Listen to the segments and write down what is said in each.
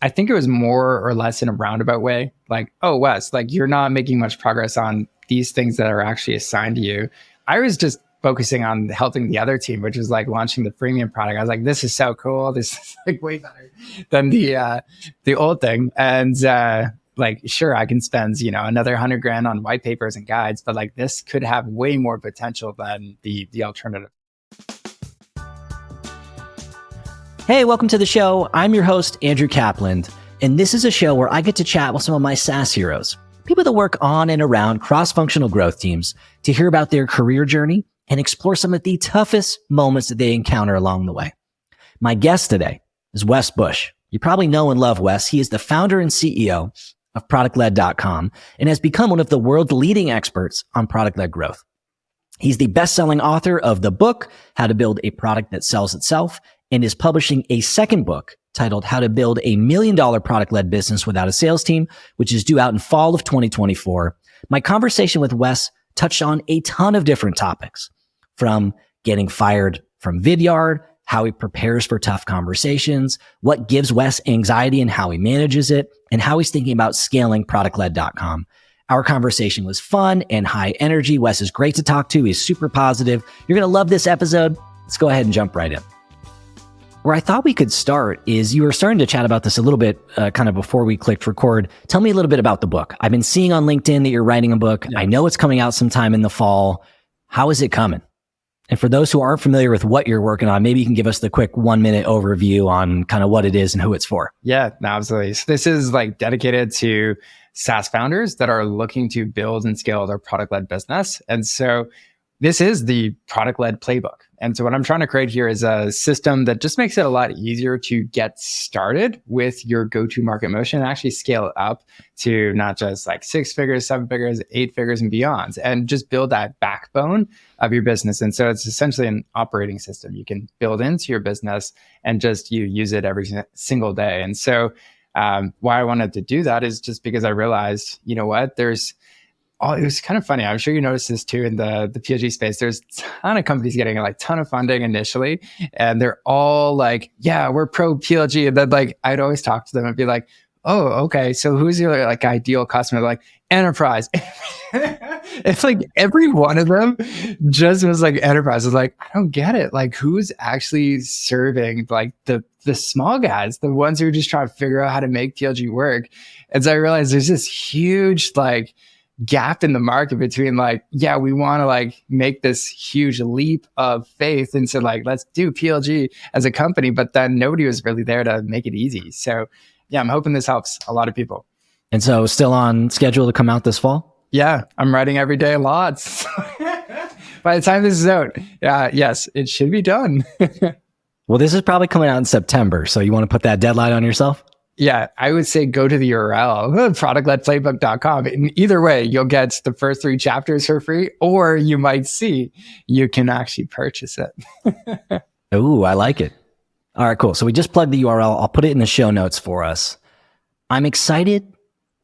I think it was more or less in a roundabout way. Like, oh, Wes, like you're not making much progress on these things that are actually assigned to you. I was just focusing on helping the other team, which is like launching the freemium product. I was like, this is so cool. This is like way better than the old thing. And like, sure, I can spend, another 100 grand on white papers and guides, but like this could have way more potential than the alternative. Hey, welcome to the show. I'm your host, Andrew Kaplan, and this is a show where I get to chat with some of my SaaS heroes, people that work on and around cross-functional growth teams, to hear about their career journey and explore some of the toughest moments that they encounter along the way. My guest today is Wes Bush. You probably know and love Wes. He is the founder and CEO of ProductLed.com and has become one of the world's leading experts on product-led growth. He's the best-selling author of the book, How to Build a Product That Sells Itself, and is publishing a second book titled How to Build a $1 Million Product-Led Business Without a Sales Team, which is due out in fall of 2024. My conversation with Wes touched on a ton of different topics, from getting fired from Vidyard, how he prepares for tough conversations, what gives Wes anxiety and how he manages it, and how he's thinking about scaling ProductLed.com. Our conversation was fun and high energy. Wes is great to talk to. He's super positive. You're going to love this episode. Let's go ahead and jump right in. Where I thought we could start is you were starting to chat about this a little bit kind of before we clicked record. Tell me a little bit about the book. I've been seeing on LinkedIn that you're writing a book. Yeah. I know it's coming out sometime in the fall. How is it coming? And for those who aren't familiar with what you're working on, maybe you can give us the quick 1-minute overview on kind of what it is and who it's for. Yeah, absolutely. So this is like dedicated to SaaS founders that are looking to build and scale their product-led business. And so this is the product-led playbook. And so what I'm trying to create here is a system that just makes it a lot easier to get started with your go-to-market motion and actually scale it up to not just like 6 figures, 7 figures, 8 figures and beyond, and just build that backbone of your business. And so it's essentially an operating system you can build into your business and just you use it every single day. And so why I wanted to do that is just because I realized, you know what, it was kind of funny. I'm sure you noticed this too in the PLG space. There's a ton of companies getting like ton of funding initially, and they're all like, yeah, we're pro PLG. And then like, I'd always talk to them and be like, oh, okay. So who's your like ideal customer? They're like, enterprise. It's like every one of them just was like enterprise. I was like, I don't get it. Like who's actually serving like the small guys, the ones who are just trying to figure out how to make PLG work. And so I realized there's this huge like gap in the market between like, yeah, we want to like make this huge leap of faith into like, let's do PLG as a company, but then nobody was really there to make it easy. So yeah, I'm hoping this helps a lot of people. And so still on schedule to come out this fall? Yeah, I'm writing every day lots. By the time this is out, yes, it should be done. Well, this is probably coming out in September. So you want to put that deadline on yourself? Yeah, I would say go to the URL, productledplaybook.com. And either way, you'll get the first 3 chapters for free, or you might see you can actually purchase it. Ooh, I like it. All right, cool. So we just plugged the URL. I'll put it in the show notes for us. I'm excited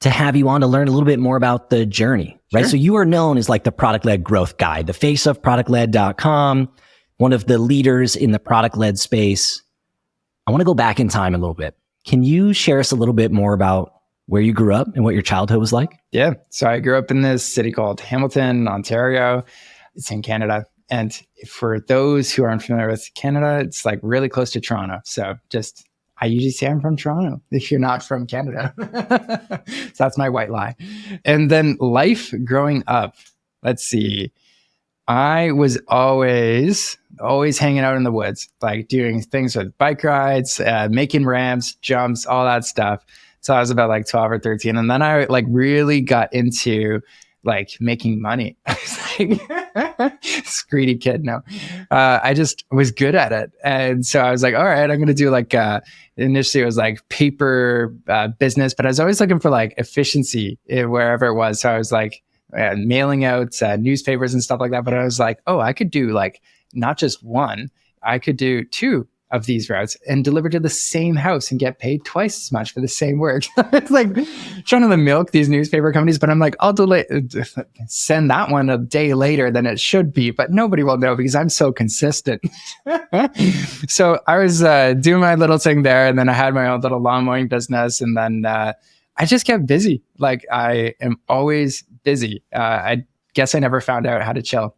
to have you on to learn a little bit more about the journey, right? Sure. So you are known as like the product-led growth guy, the face of productled.com, one of the leaders in the product-led space. I want to go back in time a little bit. Can you share us a little bit more about where you grew up and what your childhood was like? Yeah. So I grew up in this city called Hamilton, Ontario. It's in Canada. And for those who aren't familiar with Canada, it's like really close to Toronto. So I usually say I'm from Toronto if you're not from Canada. So that's my white lie. And then life growing up, let's see. I was always hanging out in the woods, like doing things with bike rides, making ramps, jumps, all that stuff. So I was about like 12 or 13. And then I like really got into like making money. I was like, this greedy kid. No, I just was good at it. And so I was like, all right, I'm going to do like, initially it was like paper business, but I was always looking for like efficiency wherever it was. So I was like, mailing out newspapers and stuff like that. But I was like, oh, I could do like not just one, I could do 2 of these routes and deliver to the same house and get paid twice as much for the same work. It's like trying to milk these newspaper companies, but I'm like, I'll send that one a day later than it should be, but nobody will know because I'm so consistent. So I was doing my little thing there, and then I had my own little lawn mowing business, and then I just kept busy. Like I am always busy. I guess I never found out how to chill.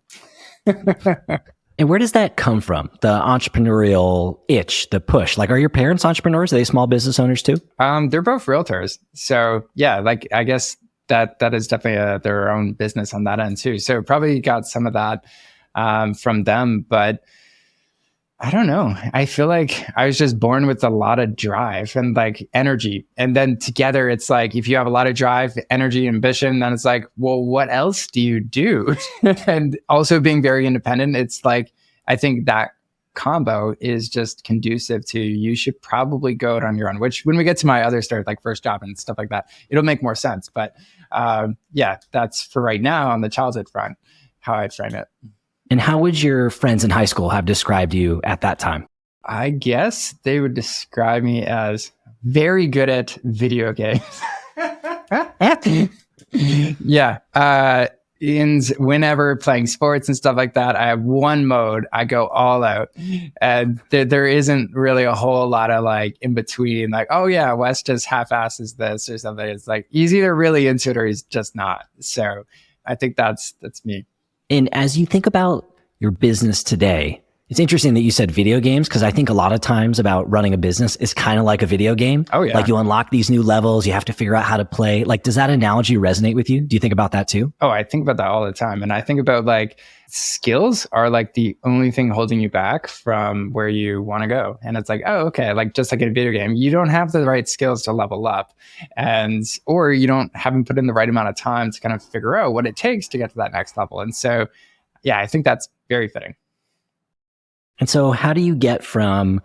And where does that come from? The entrepreneurial itch, the push. Like, are your parents entrepreneurs? Are they small business owners too? They're both realtors. So yeah, like I guess that is definitely their own business on that end too. So probably got some of that from them, but I don't know. I feel like I was just born with a lot of drive and like energy. And then together, it's like, if you have a lot of drive, energy, ambition, then it's like, well, what else do you do? And also being very independent, it's like, I think that combo is just conducive to, you should probably go it on your own, which when we get to my other start, like first job and stuff like that, it'll make more sense. But yeah, that's for right now on the childhood front, how I frame it. And how would your friends in high school have described you at that time? I guess they would describe me as very good at video games. Yeah. Whenever playing sports and stuff like that, I have one mode, I go all out. And there isn't really a whole lot of like in between, like, oh yeah, Wes just half-asses this or something. It's like he's either really into it or he's just not. So I think that's me. And as you think about your business today, it's interesting that you said video games, because I think a lot of times about running a business is kind of like a video game. Oh yeah. Like you unlock these new levels, you have to figure out how to play. Like, does that analogy resonate with you? Do you think about that too? Oh, I think about that all the time. And I think about like skills are like the only thing holding you back from where you want to go. And it's like, oh, okay. Like just like in a video game, you don't have the right skills to level up, or you haven't put in the right amount of time to kind of figure out what it takes to get to that next level. And so, yeah, I think that's very fitting. And so how do you get from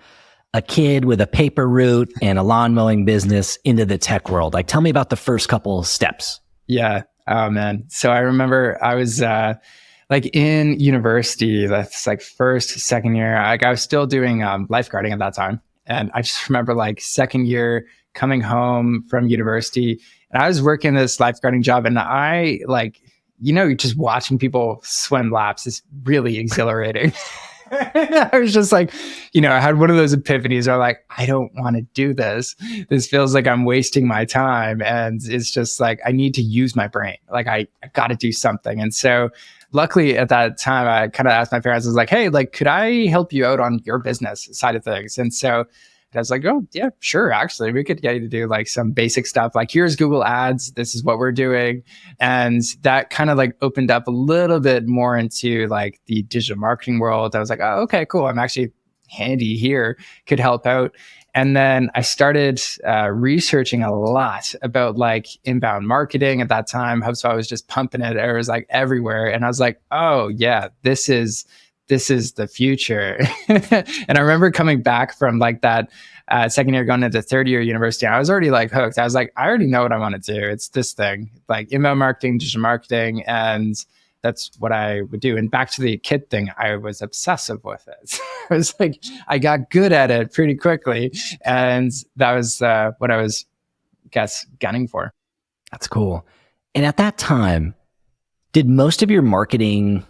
a kid with a paper route and a lawn mowing business into the tech world? Like, tell me about the first couple steps. Yeah. Oh man. So I remember I was like in university, that's like first, second year, like I was still doing lifeguarding at that time. And I just remember like second year coming home from university, and I was working this lifeguarding job, and I like, just watching people swim laps is really exhilarating. I was just like, I had one of those epiphanies where like, I don't want to do this. This feels like I'm wasting my time. And it's just like, I need to use my brain. Like I got to do something. And so luckily at that time, I kind of asked my parents, I was like, hey, like, could I help you out on your business side of things? And so I was like, oh yeah, sure. Actually, we could get you to do like some basic stuff. Like here's Google Ads. This is what we're doing. And that kind of like opened up a little bit more into like the digital marketing world. I was like, oh, okay, cool. I'm actually handy here, could help out. And then I started researching a lot about like inbound marketing at that time. So I was just pumping it. It was like everywhere. And I was like, oh yeah, this is the future. And I remember coming back from like that second year going into third year university. I was already like hooked. I was like, I already know what I want to do. It's this thing, like inbound marketing, digital marketing. And that's what I would do. And back to the kid thing, I was obsessive with it. I was like, I got good at it pretty quickly. And that was what I was, gunning for. That's cool. And at that time, did most of your marketing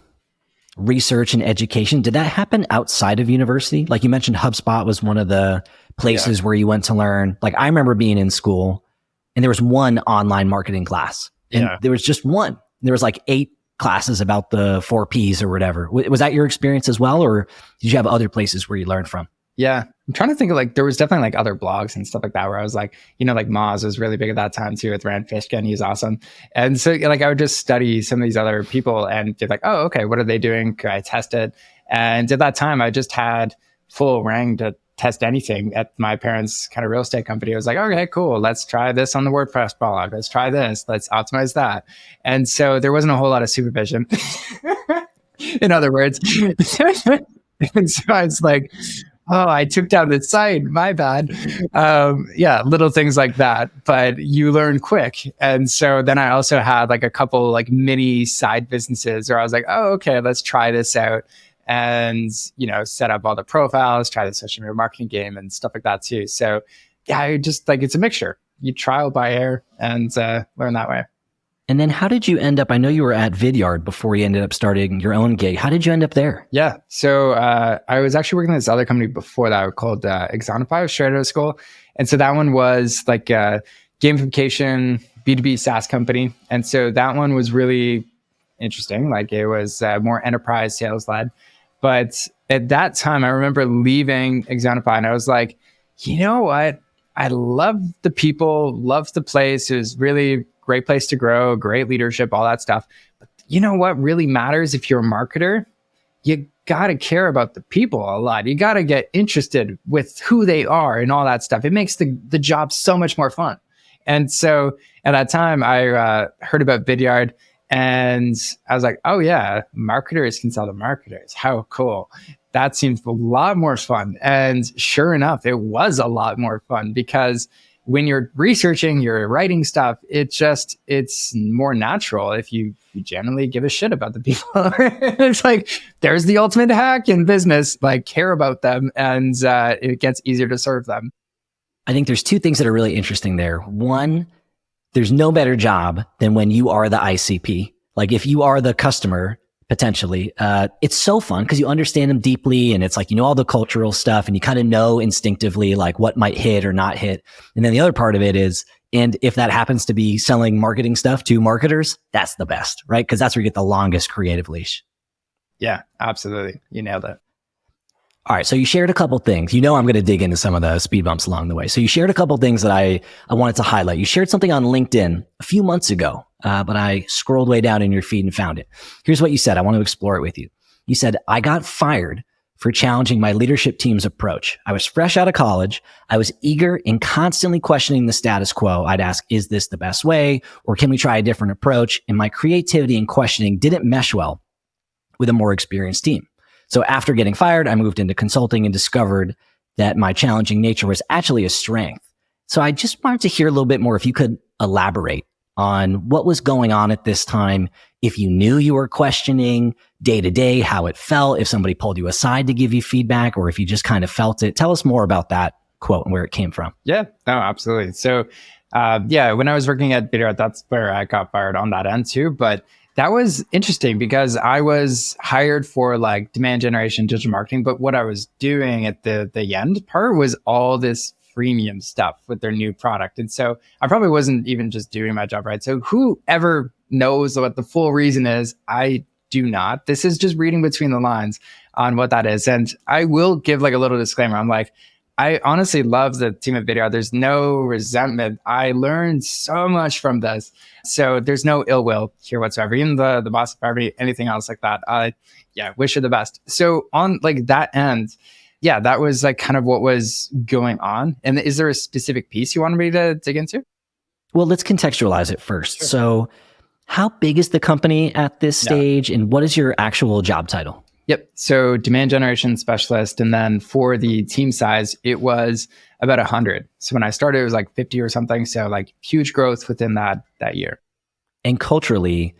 research and education, did that happen outside of university? Like you mentioned, HubSpot was one of the places where you went to learn. Like I remember being in school and there was one online marketing class, and there was just one. There was like 8 classes about the 4 Ps or whatever. Was that your experience as well? Or did you have other places where you learned from? Yeah. I'm trying to think of like, there was definitely like other blogs and stuff like that where I was like, like Moz was really big at that time too with Rand Fishkin. He's awesome. And so like, I would just study some of these other people and be like, oh, okay, what are they doing? Could I test it? And at that time I just had full rank to test anything at my parents' kind of real estate company. I was like, okay, cool. Let's try this on the WordPress blog. Let's try this. Let's optimize that. And so there wasn't a whole lot of supervision. In other words. And so I was like, oh, I took down the site. My bad. Little things like that. But you learn quick. And so then I also had like a couple like mini side businesses where I was like, oh, okay, let's try this out. and, set up all the profiles, try the social media marketing game and stuff like that too. So yeah, I just like, it's a mixture. You trial by error and learn that way. And then how did you end up? I know you were at Vidyard before you ended up starting your own gig. How did you end up there? Yeah. So I was actually working at this other company before that called Exonify. I was straight out of school. And so that one was like a gamification B2B SaaS company. And so that one was really interesting. Like it was more enterprise sales led. But at that time, I remember leaving Exonify and I was like, you know what? I love the people, loved the place. It was really great place to grow, great leadership, all that stuff. But you know what really matters if you're a marketer? You got to care about the people a lot. You got to get interested with who they are and all that stuff. It makes the job so much more fun. And so at that time, I heard about Vidyard and I was like, oh yeah, marketers can sell to marketers. How cool. That seems a lot more fun. And sure enough, it was a lot more fun because when you're researching, you're writing stuff, it's more natural if you generally give a shit about the people. It's like, there's the ultimate hack in business, like care about them and it gets easier to serve them. I think there's two things that are really interesting there. One, there's no better job than when you are the ICP. Like if you are the customer, potentially, it's so fun because you understand them deeply and it's like, all the cultural stuff and you kind of know instinctively like what might hit or not hit. And then the other part of it is, and if that happens to be selling marketing stuff to marketers, that's the best, right? Because that's where you get the longest creative leash. Yeah, absolutely. You nailed it. All right. So you shared a couple things. I'm going to dig into some of the speed bumps along the way. So you shared a couple things that I wanted to highlight. You shared something on LinkedIn a few months ago, but I scrolled way down in your feed and found it. Here's what you said. I want to explore it with you. You said, I got fired for challenging my leadership team's approach. I was fresh out of college. I was eager and constantly questioning the status quo. I'd ask, is this the best way? Or can we try a different approach? And my creativity and questioning didn't mesh well with a more experienced team. So after getting fired, I moved into consulting and discovered that my challenging nature was actually a strength. So I just wanted to hear a little bit more if you could elaborate on what was going on at this time, if you knew you were questioning day to day, how it felt, if somebody pulled you aside to give you feedback, or if you just kind of felt it. Tell us more about that quote and where it came from. Yeah, no, absolutely. So when I was working at Vidyard, that's where I got fired on that end too. But that was interesting because I was hired for like demand generation, digital marketing. But what I was doing at the end part was all this freemium stuff with their new product. And so I probably wasn't even just doing my job right. So whoever knows what the full reason is, I do not. This is just reading between the lines on what that is. And I will give like a little disclaimer. I'm like, I honestly love the team at Vidyard. There's no resentment. I learned so much from this. So there's no ill will here whatsoever. Even the boss, anything else like that. Wish her the best. So on like that end, yeah, that was like kind of what was going on. And is there a specific piece you wanted me to dig into? Well, let's contextualize it first. Sure. So how big is the company at this stage and what is your actual job title? Yep. So demand generation specialist. And then for the team size, it was about 100. So when I started, it was like 50 or something. So like huge growth within that year. And culturally,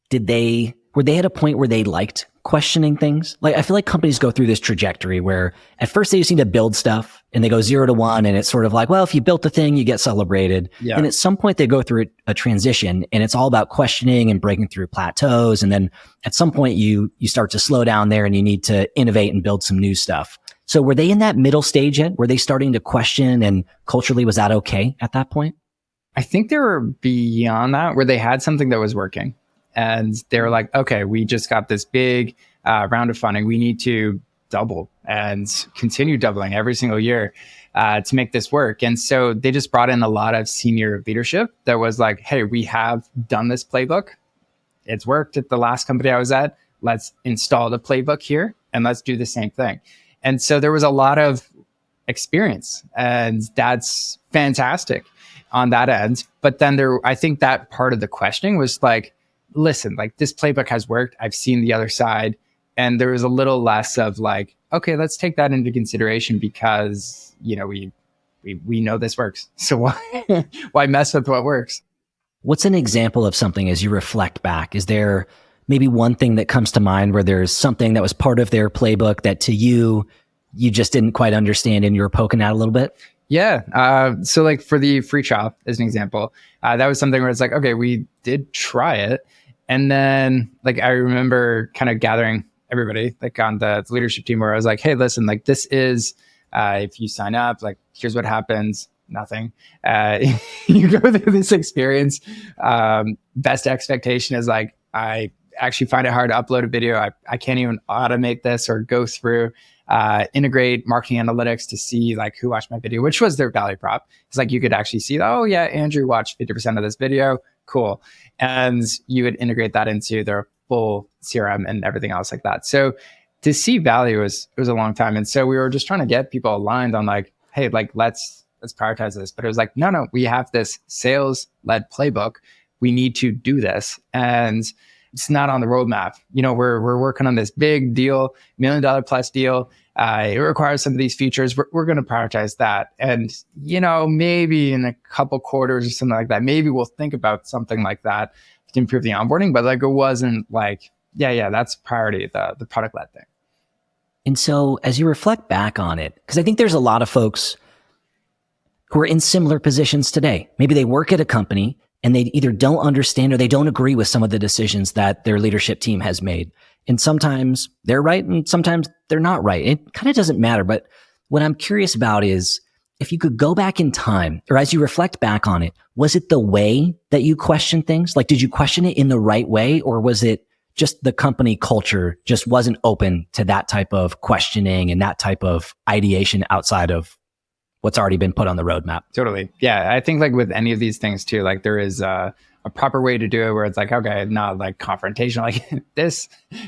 were they at a point where they liked questioning things? Like, I feel like companies go through this trajectory where at first they just need to build stuff and they go 0 to 1. And it's sort of like, well, if you built the thing, you get celebrated. Yeah. And at some point they go through a transition and it's all about questioning and breaking through plateaus. And then at some point you start to slow down there and you need to innovate and build some new stuff. So were they in that middle stage yet? Were they starting to question and culturally was that okay at that point? I think they were beyond that where they had something that was working. And they were like, okay, we just got this big round of funding. We need to double and continue doubling every single year to make this work. And so they just brought in a lot of senior leadership that was like, hey, we have done this playbook. It's worked at the last company I was at. Let's install the playbook here and let's do the same thing. And so there was a lot of experience and that's fantastic on that end. But then I think that part of the questioning was like, listen, like this playbook has worked. I've seen the other side. And there was a little less of like, okay, let's take that into consideration because, we know this works. So why mess with what works? What's an example of something as you reflect back? Is there maybe one thing that comes to mind where there's something that was part of their playbook that to you, you just didn't quite understand and you were poking out a little bit? Yeah. So like for the free trial, as an example, that was something where it's like, okay, we did try it. And then like, I remember kind of gathering everybody like on the leadership team where I was like, hey, listen, like this is, if you sign up, like here's what happens. Nothing. You go through this experience. Best expectation is like, I actually find it hard to upload a video. I can't even automate this or go through integrate marketing analytics to see like who watched my video, which was their value prop. It's like you could actually see, oh yeah, Andrew watched 50% of this video. Cool. And you would integrate that into their full CRM and everything else like that. So to see value it was a long time. And so we were just trying to get people aligned on like, hey, like let's prioritize this. But it was like, no, we have this sales-led playbook. We need to do this. And it's not on the roadmap. You know, we're working on this big deal, $1 million plus deal. It requires some of these features. We're going to prioritize that. And, you know, maybe in a couple quarters or something like that, maybe we'll think about something like that to improve the onboarding. But like, it wasn't like, yeah, that's priority, the product-led thing. And so as you reflect back on it, because I think there's a lot of folks who are in similar positions today. Maybe they work at a company and they either don't understand or they don't agree with some of the decisions that their leadership team has made. And sometimes they're right and sometimes they're not right. It kind of doesn't matter. But what I'm curious about is if you could go back in time or as you reflect back on it, was it the way that you questioned things? Like, did you question it in the right way? Or was it just the company culture just wasn't open to that type of questioning and that type of ideation outside of what's already been put on the roadmap? Totally. Yeah. I think like with any of these things too, like there is a proper way to do it where it's like, okay, not like confrontational, like this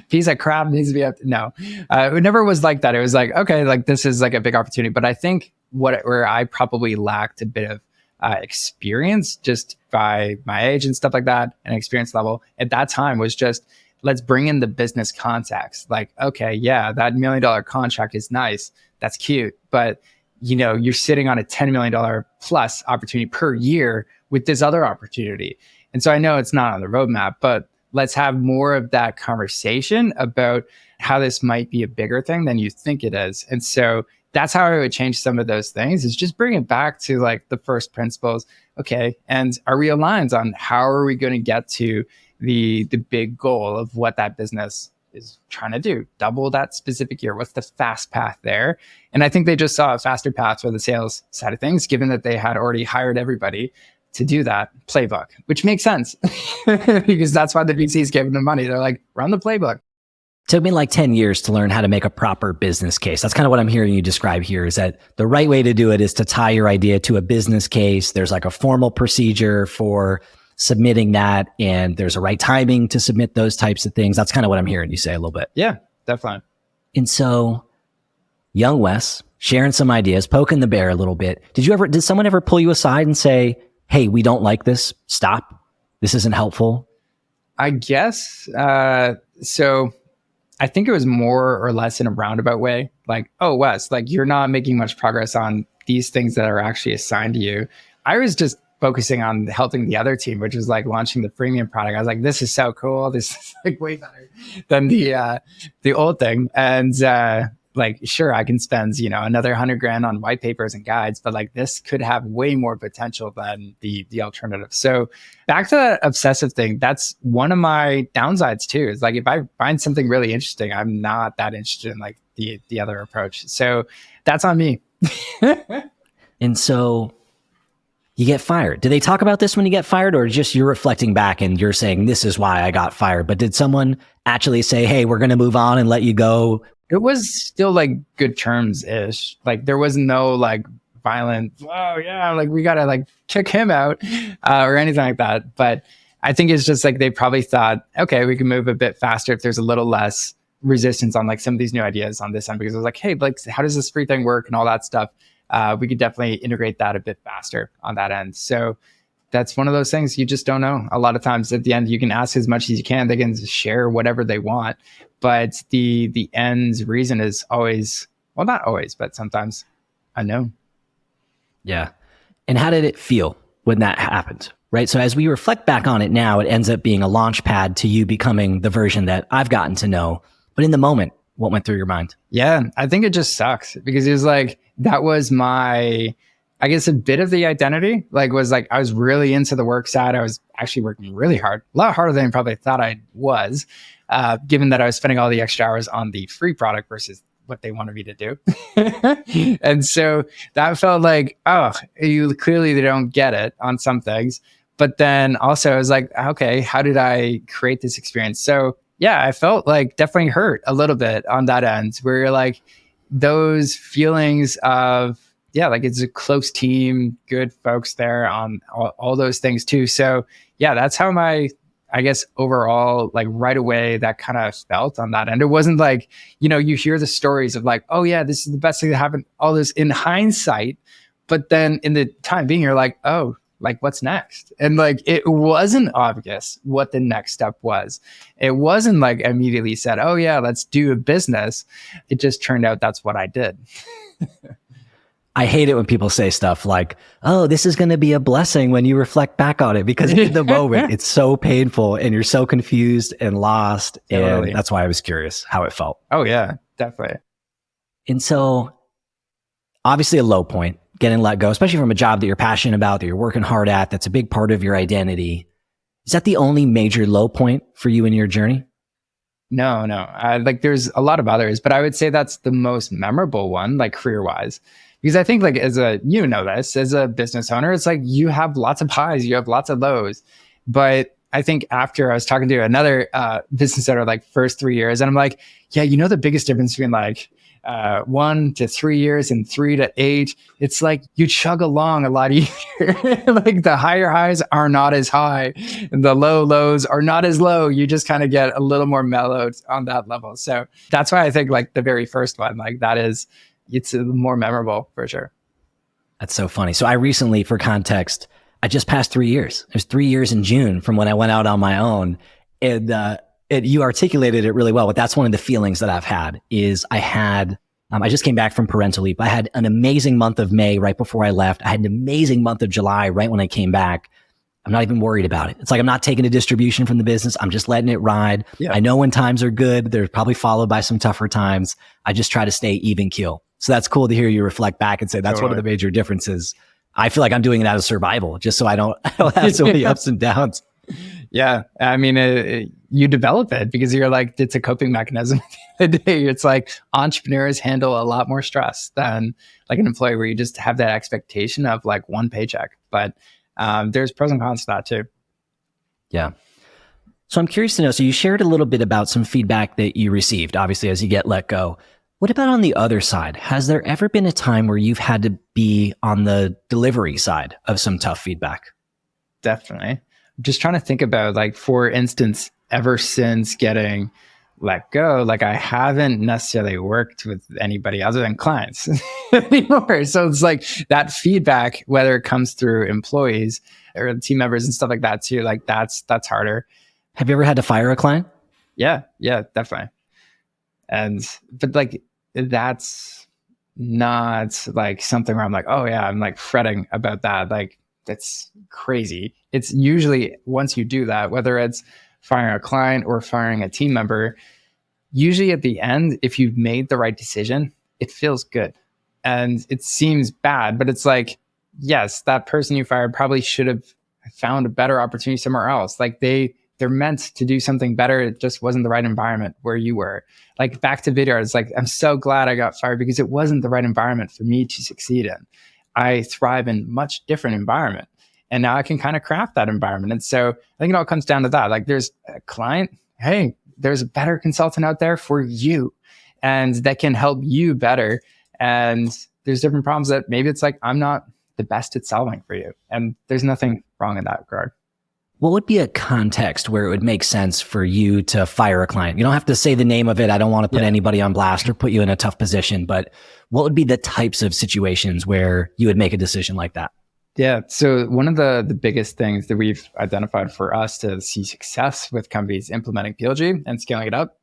piece of crap needs to be up. No, it never was like that. It was like, okay, like this is like a big opportunity. But I think where I probably lacked a bit of experience just by my age and stuff like that and experience level at that time was just, let's bring in the business context. Like, okay, yeah, that $1 million contract is nice. That's cute. But you know, you're sitting on a $10 million plus opportunity per year with this other opportunity. And so I know it's not on the roadmap, but let's have more of that conversation about how this might be a bigger thing than you think it is. And so that's how I would change some of those things is just bring it back to like the first principles. Okay. And are we aligned on how are we going to get to the big goal of what that business is trying to do? Double that specific year. What's the fast path there? And I think they just saw a faster path for the sales side of things, given that they had already hired everybody to do that playbook, which makes sense because that's why the VCs gave them the money. They're like, run the playbook. Took me like 10 years to learn how to make a proper business case. That's kind of what I'm hearing you describe here is that the right way to do it is to tie your idea to a business case. There's like a formal procedure for submitting that and there's a right timing to submit those types of things. That's kind of what I'm hearing you say a little bit. Yeah, definitely. And so young Wes, sharing some ideas, poking the bear a little bit. Did someone ever pull you aside and say, hey, we don't like this. Stop. This isn't helpful? I guess. So I think it was more or less in a roundabout way. Like, oh, Wes, like you're not making much progress on these things that are actually assigned to you. I was just focusing on helping the other team, which was like launching the freemium product. I was like, this is so cool. This is like way better than the old thing. And like, sure, I can spend, you know, another $100,000 on white papers and guides, but like this could have way more potential than the alternative. So back to that obsessive thing, that's one of my downsides too, is like, if I find something really interesting, I'm not that interested in like the other approach. So that's on me. And so you get fired. Did they talk about this when you get fired or just you're reflecting back and you're saying, this is why I got fired? But did someone actually say, hey, we're going to move on and let you go? It was still like good terms-ish. Like there was no like violent, oh yeah, like we got to like kick him out or anything like that. But I think it's just like they probably thought, okay, we can move a bit faster if there's a little less resistance on like some of these new ideas on this end, because it was like, hey, like how does this free thing work and all that stuff? We could definitely integrate that a bit faster on that end. So that's one of those things you just don't know. A lot of times at the end, you can ask as much as you can. They can share whatever they want. But the end reason is always, well, not always, but sometimes unknown. Yeah. And how did it feel when that happened? right? So as we reflect back on it now, it ends up being a launch pad to you becoming the version that I've gotten to know. But in the moment, what went through your mind? Yeah, I think it just sucks because it was like, that was my, I guess a bit of the identity, like was like, I was really into the work side. I was actually working really hard, a lot harder than I probably thought I was, given that I was spending all the extra hours on the free product versus what they wanted me to do. And so that felt like, oh, you clearly they don't get it on some things. But then also I was like, okay, how did I create this experience? So yeah, I felt like definitely hurt a little bit on that end where you're like those feelings of, yeah, like it's a close team, good folks there on all those things too. So yeah, that's how my, I guess overall, like right away, that kind of felt on that end. It wasn't like, you hear the stories of like, oh yeah, this is the best thing that happened, all this in hindsight. But then in the time being, you're like, oh, like what's next? And like, it wasn't obvious what the next step was. It wasn't like immediately said, oh yeah, let's do a business. It just turned out that's what I did. I hate it when people say stuff like, oh, this is going to be a blessing when you reflect back on it, because in the moment, it's so painful and you're so confused and lost. Totally. And that's why I was curious how it felt. Oh, yeah, definitely. And so obviously a low point, getting let go, especially from a job that you're passionate about, that you're working hard at, that's a big part of your identity. Is that the only major low point for you in your journey? No. Like there's a lot of others, but I would say that's the most memorable one, like career-wise. Because I think like as a business owner, it's like you have lots of highs, you have lots of lows. But I think after I was talking to another business owner, like first 3 years, and I'm like, yeah, the biggest difference between like 1 to 3 years and 3 to 8, it's like you chug along a lot easier. Like the higher highs are not as high and the low lows are not as low. You just kind of get a little more mellowed on that level. So that's why I think like the very first one, like it's more memorable for sure. That's so funny. So I recently, for context, I just passed 3 years. It was 3 years in June from when I went out on my own. And you articulated it really well, but that's one of the feelings that I've had is I just came back from parental leave. I had an amazing month of May right before I left. I had an amazing month of July right when I came back. I'm not even worried about it. It's like I'm not taking a distribution from the business. I'm just letting it ride. Yeah. I know when times are good, they're probably followed by some tougher times. I just try to stay even keel. So that's cool to hear you reflect back and say that's One of the major differences. I feel like I'm doing it out of survival, just so I don't have so many ups and downs. Yeah. I mean, you develop it because you're like, it's a coping mechanism at the day. It's like entrepreneurs handle a lot more stress than like an employee where you just have that expectation of like one paycheck. But there's pros and cons to that too. Yeah. So I'm curious to know, so you shared a little bit about some feedback that you received, obviously, as you get let go. What about on the other side? Has there ever been a time where you've had to be on the delivery side of some tough feedback? Definitely. I'm just trying to think about, like, for instance, ever since getting let go, like I haven't necessarily worked with anybody other than clients anymore. So it's like that feedback, whether it comes through employees or team members and stuff like that too, like that's harder. Have you ever had to fire a client? Yeah, definitely. But like, that's not like something where I'm like, oh yeah, I'm like fretting about that. Like that's crazy. It's usually once you do that, whether it's firing a client or firing a team member, usually at the end, if you've made the right decision, it feels good. And it seems bad, but it's like, yes, that person you fired probably should have found a better opportunity somewhere else. Like they're meant to do something better. It just wasn't the right environment where you were. Like back to Vidyard, it's like, I'm so glad I got fired because it wasn't the right environment for me to succeed in. I thrive in much different environment. And now I can kind of craft that environment. And so I think it all comes down to that. Like there's a client, hey, there's a better consultant out there for you and that can help you better. And there's different problems that maybe it's like, I'm not the best at solving for you. And there's nothing wrong in that regard. What would be a context where it would make sense for you to fire a client? You don't have to say the name of it. I don't want to put anybody on blast or put you in a tough position, but what would be the types of situations where you would make a decision like that? Yeah. So one of the biggest things that we've identified for us to see success with companies implementing PLG and scaling it up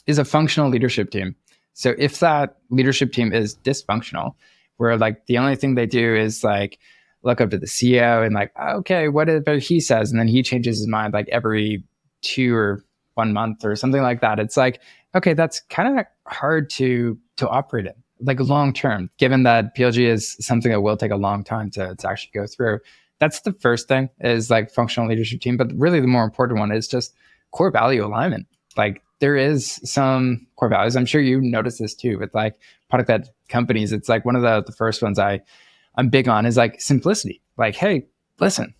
is a functional leadership team. So if that leadership team is dysfunctional, where like the only thing they do is like look up to the CEO and like, okay, whatever he says. And then he changes his mind like every 2 or 1 month or something like that. It's like, okay, that's kind of hard to operate in like long term, given that PLG is something that will take a long time to actually go through. That's the first thing is like functional leadership team. But really the more important one is just core value alignment. Like there is some core values. I'm sure you notice this too with like product-led companies. It's like one of the first ones I'm big on is like simplicity. Like, hey, listen,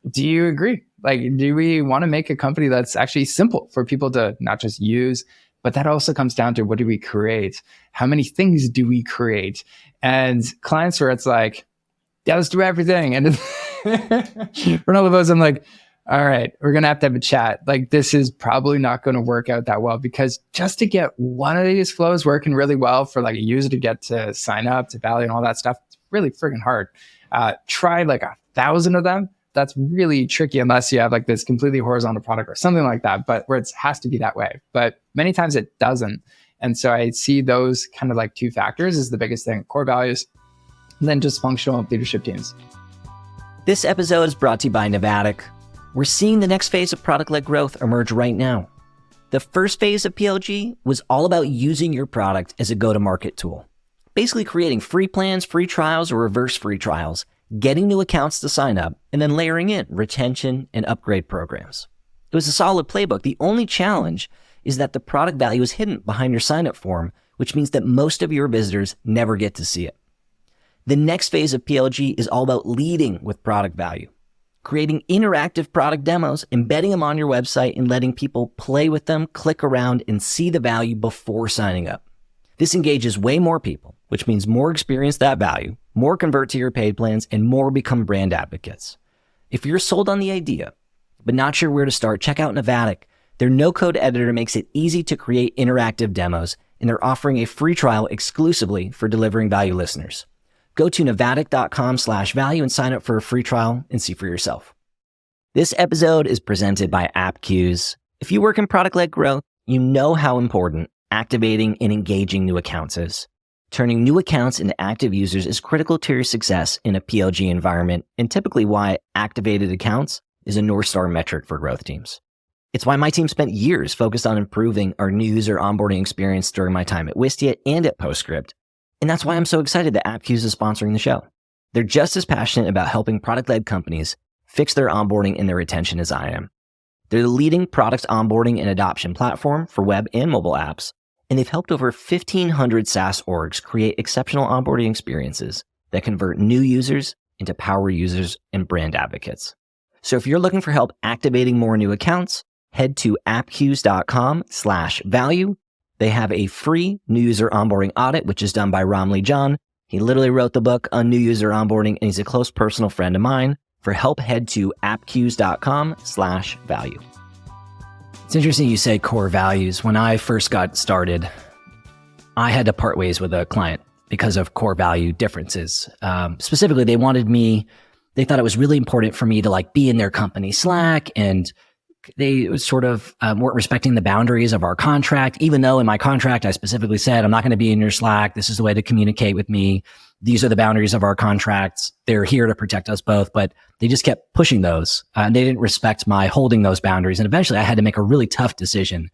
do you agree? Like, do we want to make a company that's actually simple for people to not just use, but that also comes down to what do we create? How many things do we create? And clients where it's like, yeah, let's do everything. And for all of us, I'm like, all right, we're going to have a chat. Like, this is probably not going to work out that well because just to get one of these flows working really well for like a user to get to sign up to value and all that stuff, it's really friggin' hard. Try like 1,000 of them. That's really tricky unless you have like this completely horizontal product or something like that, but where it has to be that way. But many times it doesn't. And so I see those kind of like two factors is the biggest thing, core values, and then just functional leadership teams. This episode is brought to you by Novatic. We're seeing the next phase of product-led growth emerge right now. The first phase of PLG was all about using your product as a go-to-market tool, basically creating free plans, free trials, or reverse free trials, getting new accounts to sign up, and then layering in retention and upgrade programs. It was a solid playbook. The only challenge is that the product value is hidden behind your sign-up form, which means that most of your visitors never get to see it. The next phase of PLG is all about leading with product value, creating interactive product demos, embedding them on your website, and letting people play with them, click around, and see the value before signing up. This engages way more people, which means more experience that value, more convert to your paid plans, and more become brand advocates. If you're sold on the idea, but not sure where to start, check out Novatic. Their no-code editor makes it easy to create interactive demos, and they're offering a free trial exclusively for delivering value listeners. Go to novatic.com/value and sign up for a free trial and see for yourself. This episode is presented by AppQs. If you work in product-led growth, you know how important activating and engaging new accounts is. Turning new accounts into active users is critical to your success in a PLG environment, and typically why activated accounts is a North Star metric for growth teams. It's why my team spent years focused on improving our new user onboarding experience during my time at Wistia and at Postscript. And that's why I'm so excited that AppQs is sponsoring the show. They're just as passionate about helping product-led companies fix their onboarding and their retention as I am. They're the leading product onboarding and adoption platform for web and mobile apps, and they've helped over 1,500 SaaS orgs create exceptional onboarding experiences that convert new users into power users and brand advocates. So if you're looking for help activating more new accounts, head to appqs.com/value. They have a free new user onboarding audit, which is done by Ramli John. He literally wrote the book on new user onboarding, and he's a close personal friend of mine. For help, head to appqs.com/value. It's interesting you say core values. When I first got started, I had to part ways with a client because of core value differences. Specifically, they thought it was really important for me to like be in their company Slack, and they sort of weren't respecting the boundaries of our contract, even though in my contract, I specifically said, I'm not going to be in your Slack. This is the way to communicate with me. These are the boundaries of our contracts. They're here to protect us both, but they just kept pushing those. And they didn't respect my holding those boundaries. And eventually I had to make a really tough decision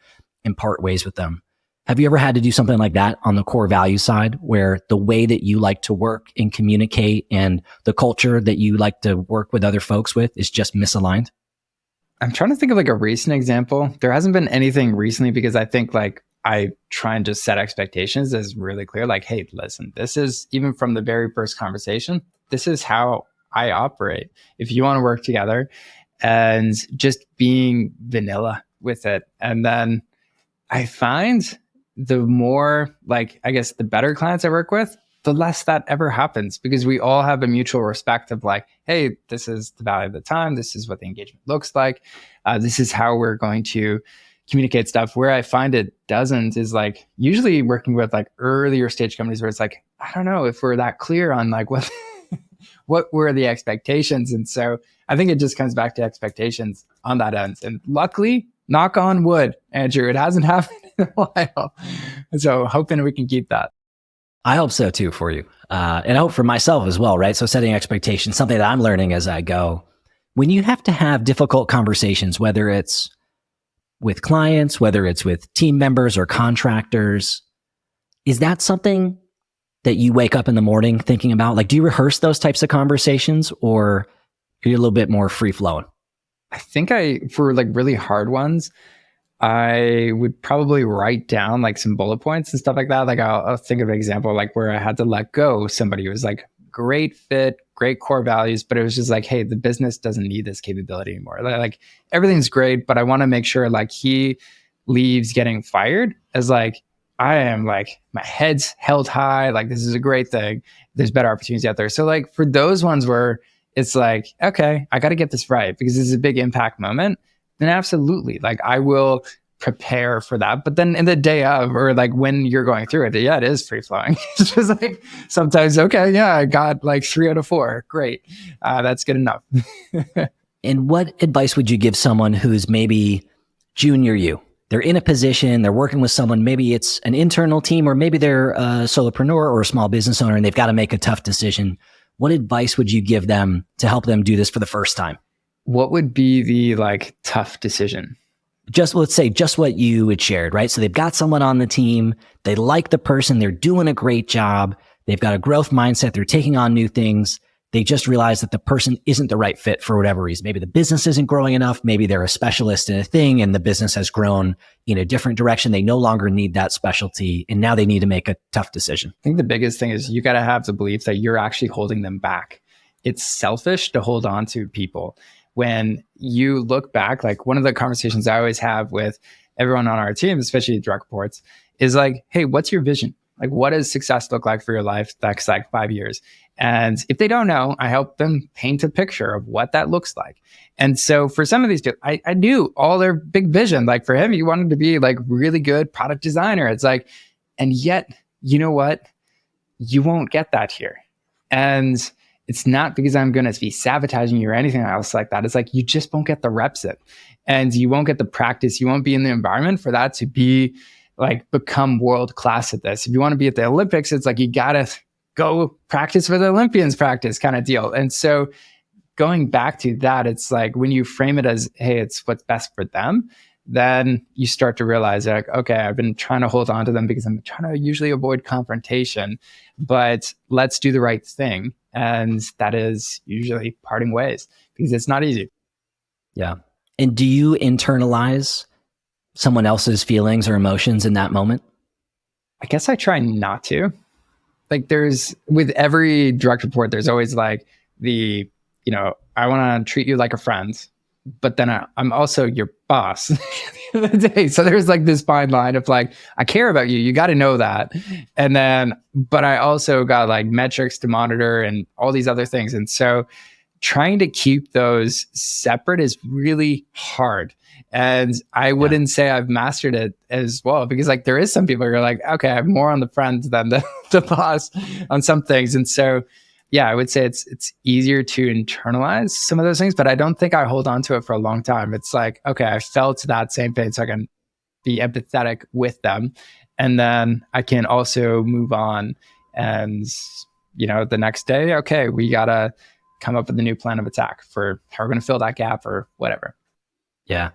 and part ways with them. Have you ever had to do something like that on the core value side, where the way that you like to work and communicate and the culture that you like to work with other folks with is just misaligned? I'm trying to think of like a recent example. There hasn't been anything recently because I think like I try and just set expectations as really clear. Like, hey, listen, this is even from the very first conversation, this is how I operate. If you want to work together, and just being vanilla with it. And then I find the more like, I guess the better clients I work with, the less that ever happens because we all have a mutual respect of like, hey, this is the value of the time. This is what the engagement looks like. This is how we're going to communicate stuff. Where I find it doesn't is like usually working with like earlier stage companies where it's like, I don't know if we're that clear on like what, what were the expectations. And so I think it just comes back to expectations on that end. And luckily, knock on wood, Andrew, it hasn't happened in a while. So hoping we can keep that. I hope so too for you. And I hope for myself as well, right? So setting expectations, something that I'm learning as I go. When you have to have difficult conversations, whether it's with clients, whether it's with team members or contractors, is that something that you wake up in the morning thinking about? Like, do you rehearse those types of conversations, or are you a little bit more free flowing? I think for like really hard ones, I would probably write down like some bullet points and stuff like that. Like I'll think of an example like where I had to let go somebody who was like great fit, great core values, but it was just like, hey, the business doesn't need this capability anymore. Like everything's great, but I want to make sure like he leaves getting fired as like I am like my head's held high, like this is a great thing. There's better opportunities out there. So like for those ones where it's like, okay, I got to get this right because this is a big impact moment, then absolutely, like I will prepare for that. But then in the day of, or like when you're going through it, yeah, it is free flowing. It's just like sometimes, okay, yeah, I got like 3 out of 4. Great. That's good enough. And what advice would you give someone who's maybe junior you? They're in a position, they're working with someone, maybe it's an internal team, or maybe they're a solopreneur or a small business owner, and they've got to make a tough decision. What advice would you give them to help them do this for the first time? What would be the like tough decision? Just let's say just what you had shared, right? So they've got someone on the team, they like the person, they're doing a great job, they've got a growth mindset, they're taking on new things. They just realize that the person isn't the right fit for whatever reason. Maybe the business isn't growing enough. Maybe they're a specialist in a thing and the business has grown in a different direction. They no longer need that specialty. And now they need to make a tough decision. I think the biggest thing is you got to have the belief that you're actually holding them back. It's selfish to hold on to people. When you look back, like one of the conversations I always have with everyone on our team, especially direct reports, is like, hey, what's your vision? Like, what does success look like for your life next like 5 years? And if they don't know, I help them paint a picture of what that looks like. And so for some of these people, I knew all their big vision. Like for him, he wanted to be like really good product designer. It's like, and yet, you know what? You won't get that here. And it's not because I'm going to be sabotaging you or anything else like that. It's like, you just won't get the reps in and you won't get the practice. You won't be in the environment for that to be like become world class at this. If you want to be at the Olympics, it's like, you got to go practice with Olympians practice kind of deal. And so going back to that, it's like when you frame it as, hey, it's what's best for them, then you start to realize like, okay, I've been trying to hold on to them because I'm trying to usually avoid confrontation, but let's do the right thing. And that is usually parting ways because it's not easy. Yeah. And do you internalize someone else's feelings or emotions in that moment? I guess I try not to. Like there's, with every direct report, there's always like the, I want to treat you like a friend, but then I'm also your boss at the end of the day. So there's like this fine line of like, I care about you. You got to know that. And then, but I also got like metrics to monitor and all these other things. And so trying to keep those separate is really hard. And I wouldn't say I've mastered it as well, because like there is some people who are like, okay, I'm more on the friend than the boss on some things. And so, yeah, I would say it's easier to internalize some of those things, but I don't think I hold on to it for a long time. It's like, okay, I felt that same pain, so I can be empathetic with them. And then I can also move on. And, the next day, okay, we got to come up with a new plan of attack for how we're going to fill that gap or whatever. Yeah.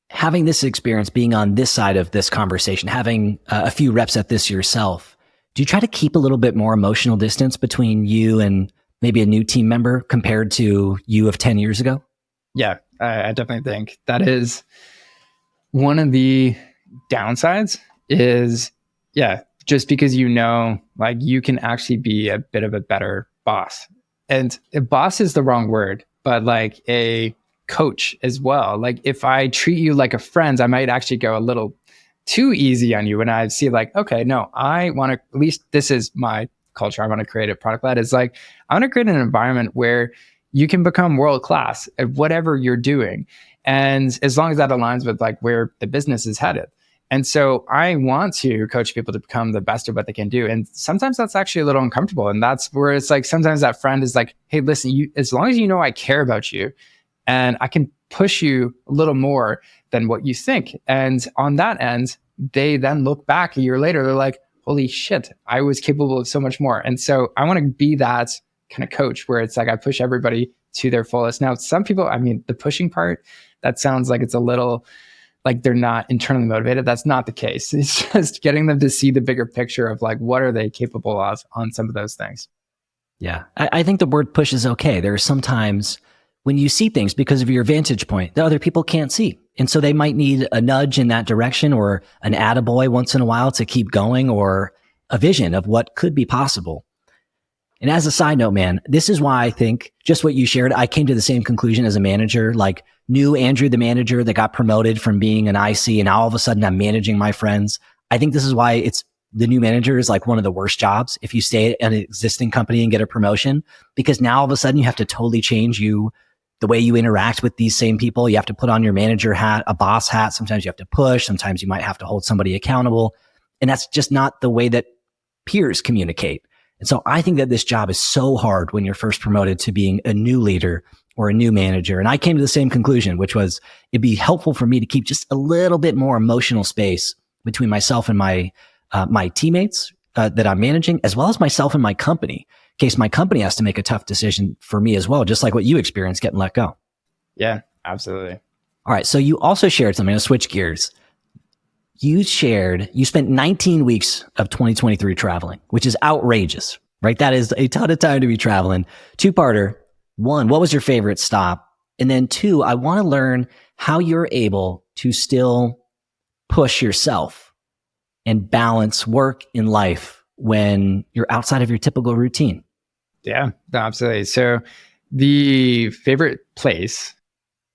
Having this experience, being on this side of this conversation, having a few reps at this yourself, do you try to keep a little bit more emotional distance between you and maybe a new team member compared to you of 10 years ago? Yeah, I definitely think that is one of the downsides is, just because like you can actually be a bit of a better boss. And a boss is the wrong word, but like a coach as well. Like if I treat you like a friend, I might actually go a little too easy on you when I see like, okay, no, I want to, at least this is my culture. I want to create a ProductLed. It's like, I want to create an environment where you can become world class at whatever you're doing. And as long as that aligns with like where the business is headed. And so I want to coach people to become the best of what they can do. And sometimes that's actually a little uncomfortable. And that's where it's like, sometimes that friend is like, hey, listen, as long as you know I care about you and I can push you a little more than what you think. And on that end, they then look back a year later, they're like, holy shit, I was capable of so much more. And so I want to be that kind of coach where it's like I push everybody to their fullest. Now, some people, I mean, the pushing part, that sounds like it's a little like they're not internally motivated. That's not the case. It's just getting them to see the bigger picture of like, what are they capable of on some of those things. Yeah. I think the word push is okay. There are some times when you see things because of your vantage point that other people can't see. And so they might need a nudge in that direction or an attaboy once in a while to keep going or a vision of what could be possible. And as a side note, man, this is why I think just what you shared, I came to the same conclusion as a manager, like knew Andrew, the manager that got promoted from being an IC and now all of a sudden I'm managing my friends. I think this is why it's the new manager is like one of the worst jobs if you stay at an existing company and get a promotion, because now all of a sudden you have to totally change the way you interact with these same people. You have to put on your manager hat, a boss hat. Sometimes you have to push. Sometimes you might have to hold somebody accountable. And that's just not the way that peers communicate. And so I think that this job is so hard when you're first promoted to being a new leader or a new manager. And I came to the same conclusion, which was it'd be helpful for me to keep just a little bit more emotional space between myself and my teammates that I'm managing, as well as myself and my company, in case my company has to make a tough decision for me as well, just like what you experienced getting let go. Yeah, absolutely. All right. So you also shared something. I'm going to switch gears. You spent 19 weeks of 2023 traveling, which is outrageous, right? That is a ton of time to be traveling. Two-parter. One, what was your favorite stop? And then two, I want to learn how you're able to still push yourself and balance work and life when you're outside of your typical routine. Yeah, no, absolutely. So the favorite place,